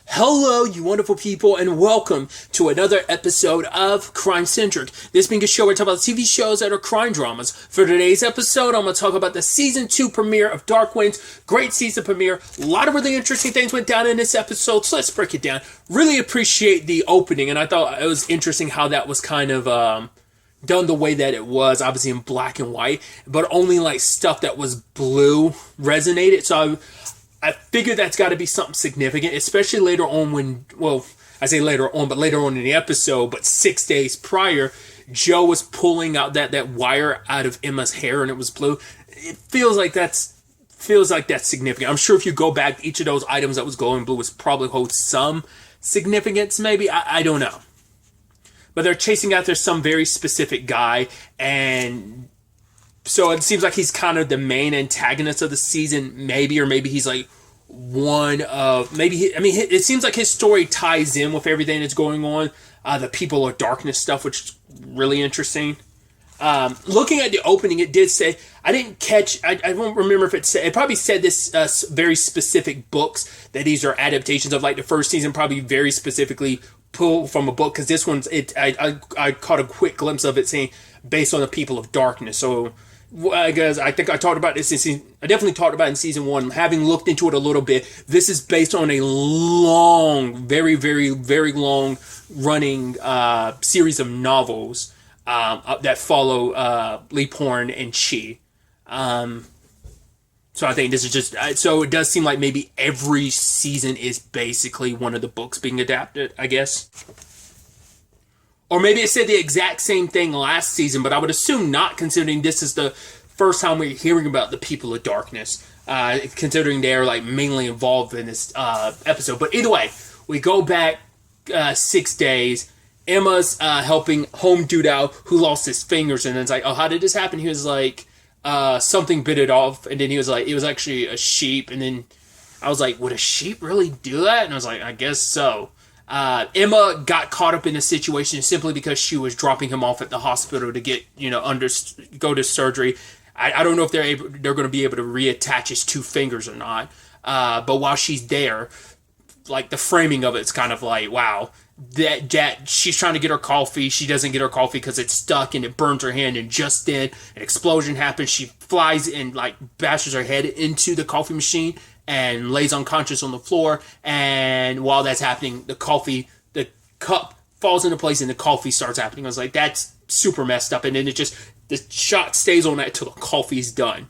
Hello, you wonderful people, and welcome to another episode of Centric. This being a show where I talk about TV shows that are crime dramas. For today's episode, I'm going to talk about the Season 2 premiere of Dark Winds. Great season premiere. A lot of really interesting things went down in this episode, so let's break it down. Really appreciate the opening, and I thought it was interesting how that was kind of done the way that it was, obviously in black and white, but only like stuff that was blue resonated. So I figured that's got to be something significant, especially later on when, well, I say later on, but later on in the episode, but 6 days prior, Joe was pulling out that wire out of Emma's hair and it was blue. It feels like that's significant. I'm sure if you go back, each of those items that was glowing blue was probably hold some significance, maybe. I don't know. But they're chasing after some very specific guy, and so it seems like he's kind of the main antagonist of the season, maybe, or maybe he's like one of, it seems like his story ties in with everything that's going on. The People of Darkness stuff, which is really interesting. Looking at the opening, it did say, I didn't catch, I won't remember if it said, it probably said this very specific books, that these are adaptations of like the first season, probably very specifically pulled from a book, because this one's, I caught a quick glimpse of it saying, based on the People of Darkness, so I guess I think I talked about this I definitely talked about it in season 1. Having looked into it a little bit, this is based on a long, very, very, very long running series of novels that follow Lee Porn and Chi. So I think this is just, so it does seem like maybe every season is basically one of the books being adapted, I guess. Or maybe it said the exact same thing last season, but I would assume not, considering this is the first time we're hearing about the People of Darkness, considering they're like mainly involved in this episode. But either way, we go back 6 days. Emma's helping Home Dude out, who lost his fingers, and then it's like, oh, how did this happen? He was like, something bit it off, and then he was like, it was actually a sheep, and then I was like, would a sheep really do that? And I was like, I guess so. Emma got caught up in the situation simply because she was dropping him off at the hospital to get, go to surgery. I don't know if they're going to be able to reattach his 2 fingers or not. But while she's there, like the framing of it's kind of like, wow, that she's trying to get her coffee. She doesn't get her coffee because it's stuck and it burns her hand. And just then an explosion happens. She flies and like bashes her head into the coffee machine and lays unconscious on the floor, and while that's happening, the cup falls into place and the coffee starts happening. I was like, that's super messed up, and then the shot stays on that till the coffee's done.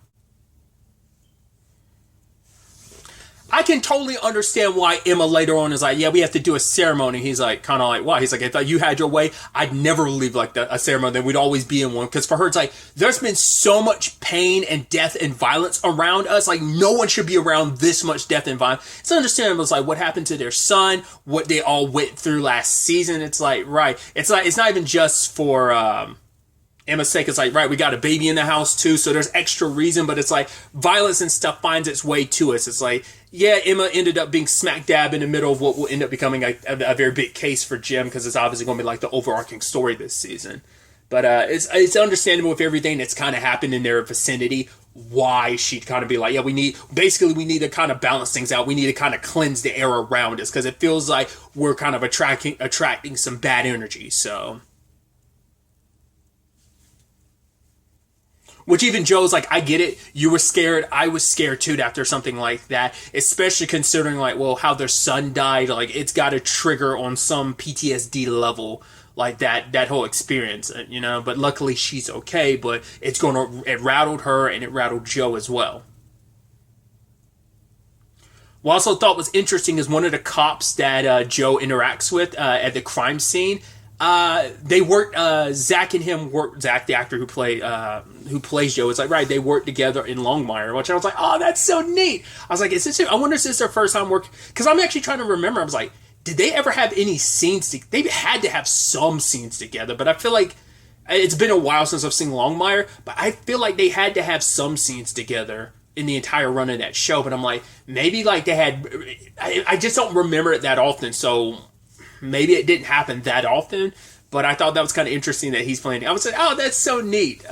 I can totally understand why Emma later on is like, yeah, we have to do a ceremony. He's like, kind of like, why? He's like, I thought you had your way. I'd never leave like a ceremony. Then we'd always be in one. Because for her, it's like, there's been so much pain and death and violence around us. Like, no one should be around this much death and violence. It's understandable. It's like what happened to their son, what they all went through last season. It's like, right. It's like, it's not even just for Emma's sake. It's like, right, we got a baby in the house too, so there's extra reason, but it's like violence and stuff finds its way to us. It's like, yeah, Emma ended up being smack dab in the middle of what will end up becoming a very big case for Jim, because it's obviously going to be like the overarching story this season. But it's understandable with everything that's kind of happened in their vicinity, why she'd kind of be like, yeah, we need to kind of balance things out. We need to kind of cleanse the air around us, because it feels like we're kind of attracting some bad energy, so. Which even Joe's like, I get it. You were scared. I was scared too after something like that. Especially considering like, well, how their son died. Like, it's got to trigger on some PTSD level, like that whole experience, But luckily she's okay. But it rattled her and it rattled Joe as well. What I also thought was interesting is one of the cops that Joe interacts with at the crime scene. They worked, Zach and him worked, Zach, the actor who plays Joe, is like, right, they worked together in Longmire, which I was like, oh, that's so neat. I was like, I wonder if this is their first time working, because I'm actually trying to remember. I was like, did they ever have any scenes? They had to have some scenes together, but I feel like it's been a while since I've seen Longmire, but I feel like they had to have some scenes together in the entire run of that show. But I'm like, maybe like they had, I just don't remember it that often, so maybe it didn't happen that often, but I thought that was kind of interesting that he's playing. I was like, oh, that's so neat.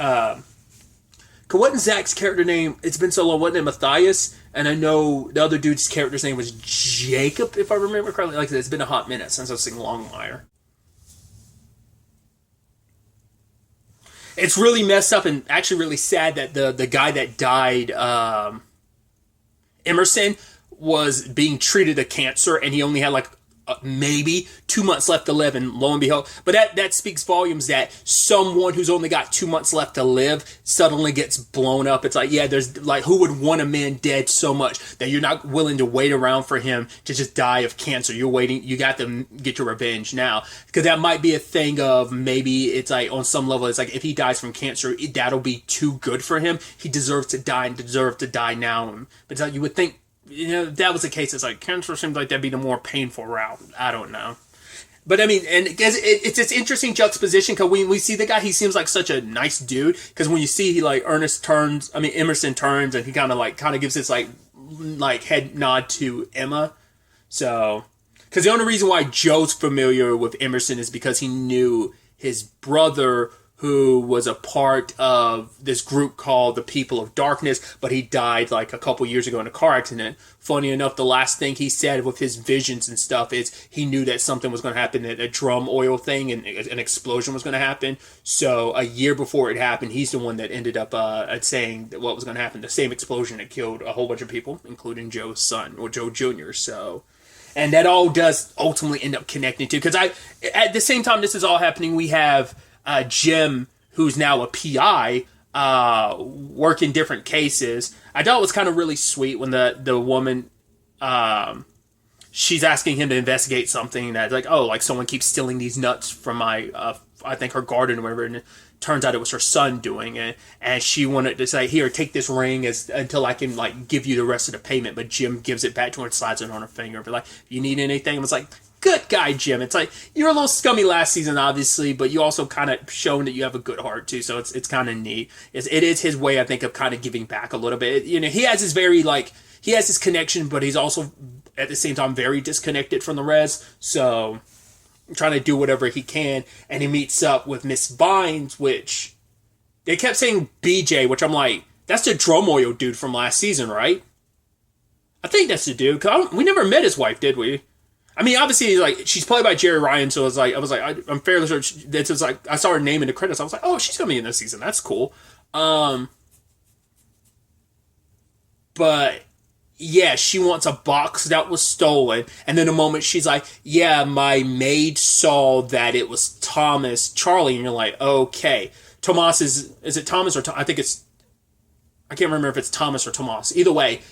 Wasn't Zach's character name, it's been so long, wasn't it Matthias? And I know the other dude's character's name was Jacob, if I remember correctly. Like I said, it's been a hot minute since I've seen Longmire. It's really messed up and actually really sad that the guy that died, Emerson, was being treated of cancer, and he only had like maybe 2 months left to live, and lo and behold, but that speaks volumes that someone who's only got 2 months left to live suddenly gets blown up. It's like, yeah, there's like, who would want a man dead so much that you're not willing to wait around for him to just die of cancer? You're waiting, you got to get your revenge now, because that might be a thing of, maybe it's like on some level, it's like if he dies from cancer, that'll be too good for him. He deserves to die and deserves to die now. But it's like, you would think, if that was the case, it's like cancer seems like that'd be the more painful route. I don't know. But I mean, and it's this interesting juxtaposition, because we see the guy, he seems like such a nice dude, because when you see he like Emerson turns, and he kind of gives this like head nod to Emma. So, because the only reason why Joe's familiar with Emerson is because he knew his brother, who was a part of this group called the People of Darkness, but he died like a couple years ago in a car accident. Funny enough, the last thing he said with his visions and stuff is he knew that something was going to happen, a drum oil thing, and an explosion was going to happen. So a year before it happened, he's the one that ended up saying what was going to happen. The same explosion that killed a whole bunch of people, including Joe's son, or Joe Jr. So, and that all does ultimately end up connecting to, because at the same time this is all happening, we have Jim, who's now a PI, working different cases. I thought it was kind of really sweet when the woman, she's asking him to investigate something that's like, oh, like someone keeps stealing these nuts from my, I think her garden or whatever, and it turns out it was her son doing it, and she wanted to say, here, take this ring until I can like give you the rest of the payment, but Jim gives it back to her and slides it on her finger, but like, you need anything? I was like, good guy, Jim. It's like, you're a little scummy last season, obviously, but you also kind of shown that you have a good heart too. So it's kind of neat. It is his way, I think, of kind of giving back a little bit. You know, he has his connection, but he's also at the same time very disconnected from the rest. So trying to do whatever he can, and he meets up with Miss Vines, which they kept saying BJ, which I'm like, that's the drum oil dude from last season, right? I think that's the dude. 'Cause we never met his wife, did we? I mean, obviously, like, she's played by Jerry Ryan, so I'm fairly sure it's just like, I saw her name in the credits. I was like, oh, she's gonna be in this season. That's cool. But yeah, she wants a box that was stolen, and then the moment she's like, yeah, my maid saw that it was Charlie, and you're like, okay, Tomas is it Thomas or I think it's, I can't remember if it's Thomas or Tomas. Either way,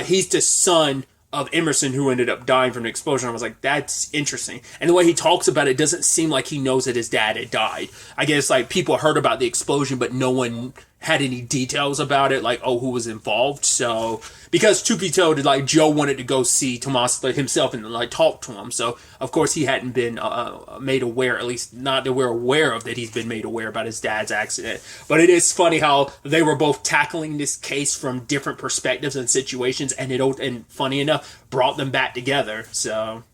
he's the son of Emerson, who ended up dying from the explosion. I was like, that's interesting. And the way he talks about it doesn't seem like he knows that his dad had died. I guess like people heard about the explosion, but no one had any details about it, like, oh, who was involved. So, because truth be told, like, Joe wanted to go see Tomas himself and like talk to him. So, of course, he hadn't been made aware, at least not that we're aware of, that he's been made aware about his dad's accident. But it is funny how they were both tackling this case from different perspectives and situations, and funny enough, brought them back together. So,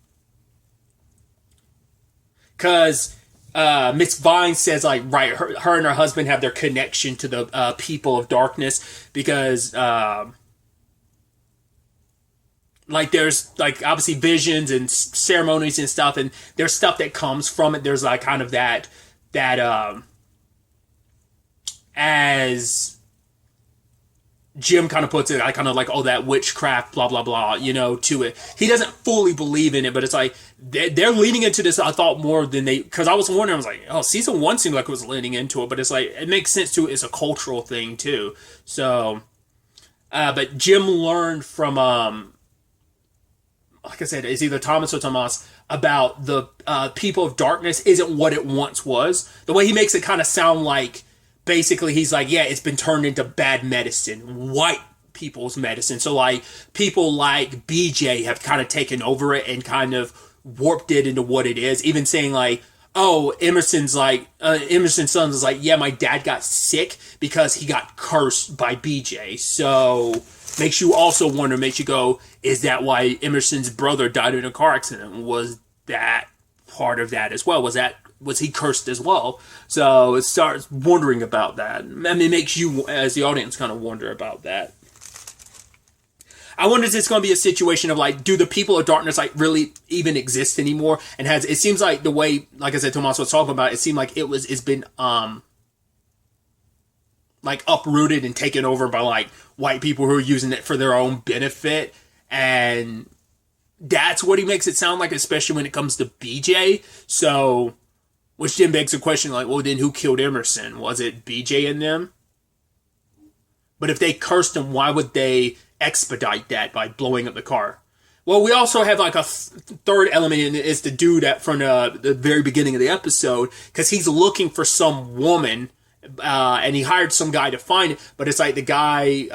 because Miss Vine says, like, right, her and her husband have their connection to the people of darkness, because like, there's like obviously visions and ceremonies and stuff, and there's stuff that comes from it. There's like kind of that as Jim kind of puts it, I kind of like, oh, that witchcraft, blah, blah, blah, you know, to it. He doesn't fully believe in it, but it's like, they're leaning into this, I thought, more than because I was wondering, I was like, oh, season 1 seemed like it was leaning into it, but it's like, it makes sense too, it's a cultural thing too. So, but Jim learned from, like I said, it's either Thomas or Tomas, about the people of darkness isn't what it once was. The way he makes it kind of sound like, basically, he's like, yeah, it's been turned into bad medicine, white people's medicine. So, like, people like BJ have kind of taken over it and kind of warped it into what it is. Even saying, like, oh, Emerson's son is like, yeah, my dad got sick because he got cursed by BJ. So, makes you also wonder, makes you go, is that why Emerson's brother died in a car accident? Was that part of that as well? Was he cursed as well? So it starts wondering about that. I mean, it makes you, as the audience, kind of wonder about that. I wonder if it's going to be a situation of like, do the people of darkness like really even exist anymore? And it seems like the way, like I said, Tomas was talking about, it seemed like it's been like uprooted and taken over by like white people who are using it for their own benefit. And that's what he makes it sound like, especially when it comes to BJ. So, which then begs the question, like, well, then who killed Emerson? Was it BJ and them? But if they cursed him, why would they expedite that by blowing up the car? Well, we also have like a third element in it, is the dude from the very beginning of the episode, because he's looking for some woman, and he hired some guy to find it, but it's like the guy,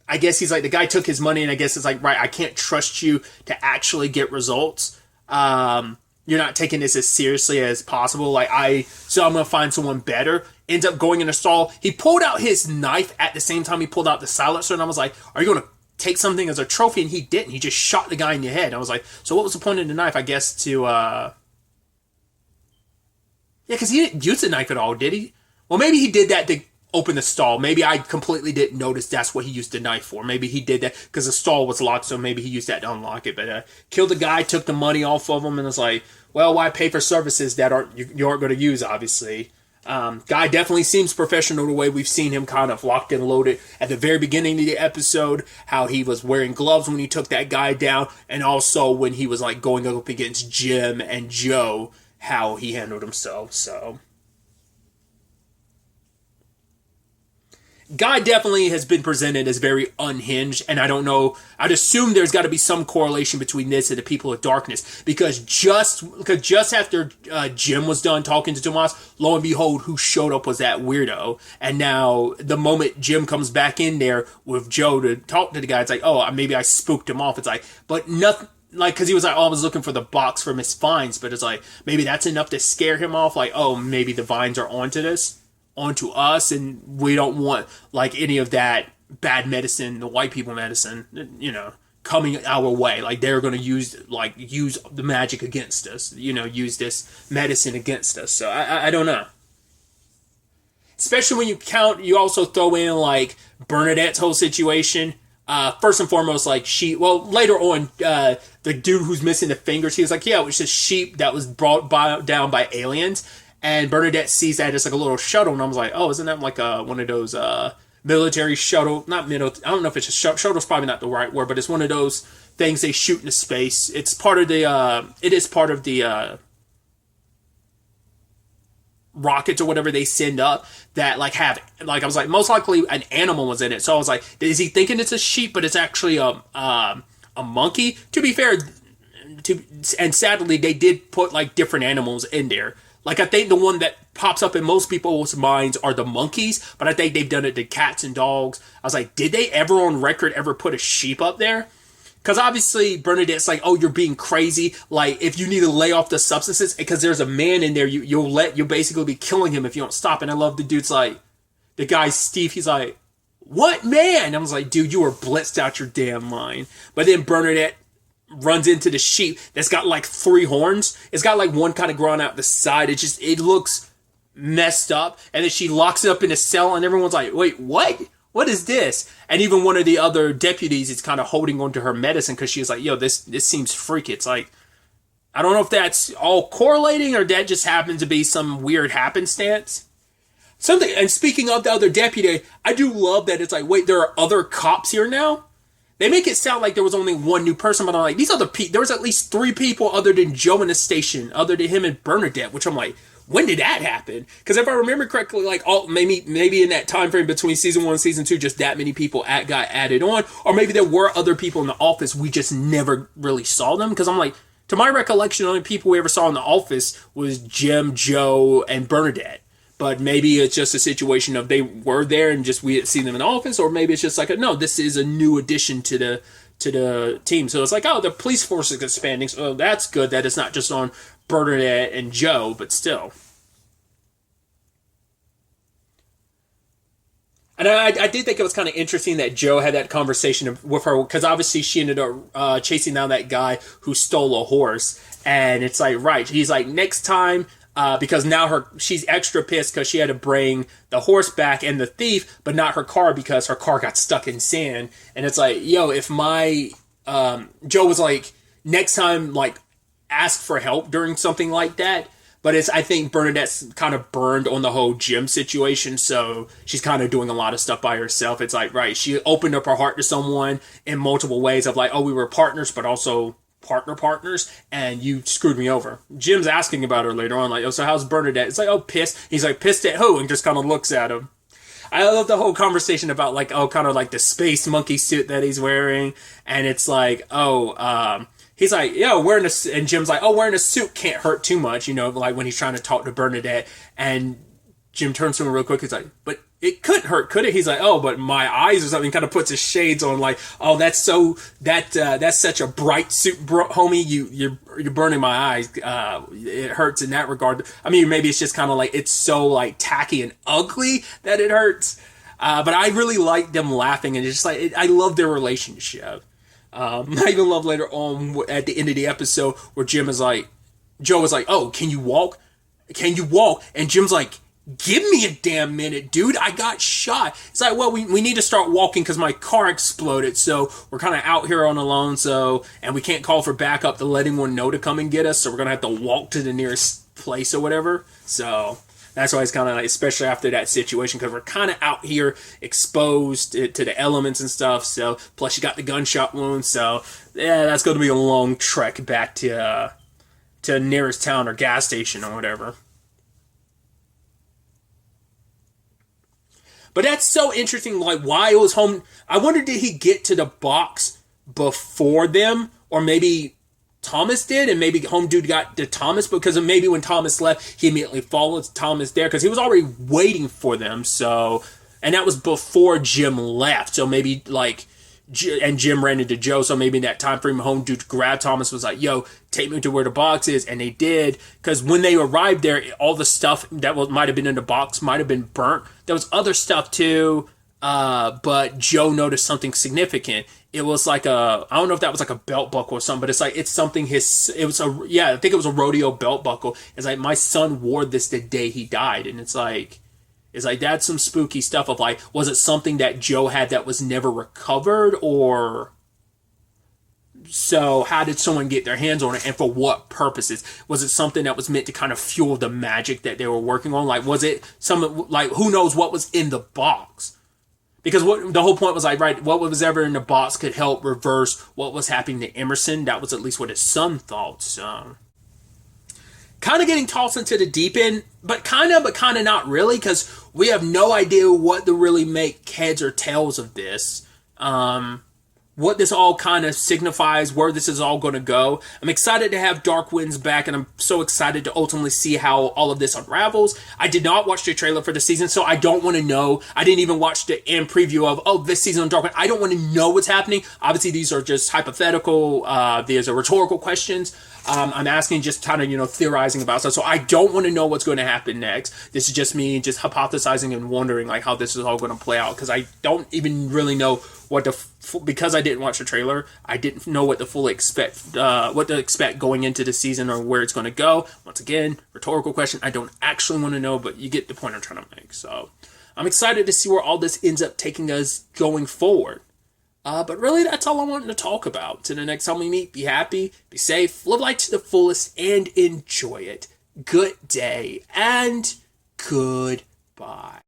I guess he's like, the guy took his money, and I guess it's like, right, I can't trust you to actually get results. You're not taking this as seriously as possible. So I'm going to find someone better. Ends up going in a stall. He pulled out his knife at the same time he pulled out the silencer, and I was like, are you going to take something as a trophy? And he didn't. He just shot the guy in the head. I was like, so what was the point of the knife? I guess to, yeah, because he didn't use the knife at all, did he? Well, maybe he did that to open the stall. Maybe I completely didn't notice that's what he used the knife for. Maybe he did that because the stall was locked, so maybe he used that to unlock it. But killed the guy, took the money off of him, and was like, well, why pay for services that you aren't going to use, obviously. Guy definitely seems professional the way we've seen him kind of locked and loaded at the very beginning of the episode, how he was wearing gloves when he took that guy down, and also when he was like going up against Jim and Joe, how he handled himself. So Guy definitely has been presented as very unhinged, and I don't know, I'd assume there's got to be some correlation between this and the people of darkness, because just after Jim was done talking to Tomas, lo and behold, who showed up was that weirdo. And now the moment Jim comes back in there with Joe to talk to the guy, it's like, oh, maybe I spooked him off. It's like, but nothing, like, because he was like, oh, I was looking for the box for Miss Vines, but it's like, maybe that's enough to scare him off, like, oh, maybe the Vines are onto us, and we don't want like any of that bad medicine, the white people medicine, coming our way. Like they're going to use the magic against us, use this medicine against us. So I don't know. Especially when you also throw in like Bernadette's whole situation. First and foremost, like later on, the dude who's missing the fingers, he was like, yeah, it was just sheep that was brought down by aliens. And Bernadette sees that as like a little shuttle, and I was like, oh, isn't that like one of those military shuttle? I don't know if it's a shuttle's probably not the right word, but it's one of those things they shoot into space. It's part of the rockets or whatever they send up that like have, like, I was like, most likely an animal was in it. So I was like, is he thinking it's a sheep, but it's actually a monkey? To be fair, and sadly, they did put like different animals in there. Like, I think the one that pops up in most people's minds are the monkeys, but I think they've done it to cats and dogs. I was like, did they ever on record ever put a sheep up there? Because obviously Bernadette's like, oh, you're being crazy. Like, if you need to lay off the substances, because there's a man in there, you'll basically be killing him if you don't stop. And I love the dude's like, the guy Steve, he's like, what man? I was like, dude, you were blitzed out your damn mind. But then Bernadette runs into the sheep that's got like 3 horns. It's got like one kind of growing out the side. It looks messed up. And then she locks it up in a cell, and everyone's like, wait, what? What is this? And even one of the other deputies is kind of holding onto her medicine because she's like, yo, this seems freaky. It's like, I don't know if that's all correlating or that just happens to be some weird happenstance. And speaking of the other deputy, I do love that it's like, wait, there are other cops here now? They make it sound like there was only one new person, but I'm like, these other people, there was at least 3 people other than Joe in the station, other than him and Bernadette, which I'm like, when did that happen? Because if I remember correctly, like, maybe in that time frame between season 1 and season 2, just that many people got added on, or maybe there were other people in the office, we just never really saw them. Because I'm like, to my recollection, the only people we ever saw in the office was Jim, Joe, and Bernadette. But maybe it's just a situation of they were there and just we didn't see them in the office, or maybe it's just like, no, this is a new addition to the team. So it's like, oh, the police force is expanding. So that's good that it's not just on Bernadette and Joe, but still. And I did think it was kind of interesting that Joe had that conversation with her, because obviously she ended up chasing down that guy who stole a horse. And it's like, right, he's like, next time, because now she's extra pissed because she had to bring the horse back and the thief, but not her car because her car got stuck in sand. And it's like, yo, if my Joe was like, next time, like, ask for help during something like that. But I think Bernadette's kind of burned on the whole Jim situation, so she's kind of doing a lot of stuff by herself. It's like, right, she opened up her heart to someone in multiple ways of like, oh, we were partners, but also partners, and you screwed me over. Jim's asking about her later on, like, oh, so how's Bernadette? It's like, oh, pissed. He's like, pissed at who? And just kind of looks at him. I love the whole conversation about like, oh, kind of like the space monkey suit that he's wearing, and it's like, he's like, yo, and Jim's like, oh, wearing a suit can't hurt too much, you know, like when he's trying to talk to Bernadette, and Jim turns to him real quick, he's like, but it couldn't hurt, could it? He's like, oh, but my eyes or something, kind of puts his shades on, like, oh, that's such a bright suit, homie, you're burning my eyes, it hurts in that regard. I mean, maybe it's just kind of like, it's so like tacky and ugly that it hurts, but I really like them laughing, and it's just like, I love their relationship. I even love later on at the end of the episode where Joe was like, oh, can you walk? And Jim's like, give me a damn minute, dude. I got shot. It's like, well, we need to start walking because my car exploded. So we're kind of out here on alone. And we can't call for backup to let anyone know to come and get us. So we're going to have to walk to the nearest place or whatever. So that's why it's kind of like, especially after that situation, because we're kind of out here exposed to the elements and stuff. So plus you got the gunshot wound. So yeah, that's going to be a long trek back to nearest town or gas station or whatever. But that's so interesting, like, why it was home. I wonder, did he get to the box before them? Or maybe Thomas did, and maybe home dude got to Thomas, because maybe when Thomas left, he immediately followed Thomas there, because he was already waiting for them, so... And that was before Jim left, so maybe, like... And Jim ran into Joe, so maybe in that time frame, home dude grabbed Thomas, was like, yo, take me to where the box is, and they did, because when they arrived there, all the stuff that might have been in the box might have been burnt. There was other stuff too, but Joe noticed something significant. It was like I don't know if that was like a belt buckle or something, but it's something I think it was a rodeo belt buckle. It's like, my son wore this the day he died, and it's like, that's some spooky stuff of like, was it something that Joe had that was never recovered, or so how did someone get their hands on it, and for what purposes? Was it something that was meant to kind of fuel the magic that they were working on? Like, was it some, like, who knows what was in the box? Because the whole point was like, right, what was ever in the box could help reverse what was happening to Emerson. That was at least what his son thought, so... Kind of getting tossed into the deep end, but kind of not really, because we have no idea what to really make heads or tails of this. What this all kind of signifies, where this is all going to go. I'm excited to have Dark Winds back, and I'm so excited to ultimately see how all of this unravels. I did not watch the trailer for the season, so I don't want to know. I didn't even watch the end preview of, this season of Dark Winds. I don't want to know what's happening. Obviously, these are just hypothetical. These are rhetorical questions. I'm asking, just kind of, theorizing about stuff. So I don't want to know what's going to happen next. This is just me just hypothesizing and wondering like how this is all going to play out, because I don't even really know because I didn't watch the trailer. I didn't know what to expect going into the season or where it's going to go. Once again, rhetorical question. I don't actually want to know, but you get the point I'm trying to make. So I'm excited to see where all this ends up taking us going forward. But really, that's all I wanted to talk about. Till the next time we meet, be happy, be safe, live life to the fullest, and enjoy it. Good day, and goodbye.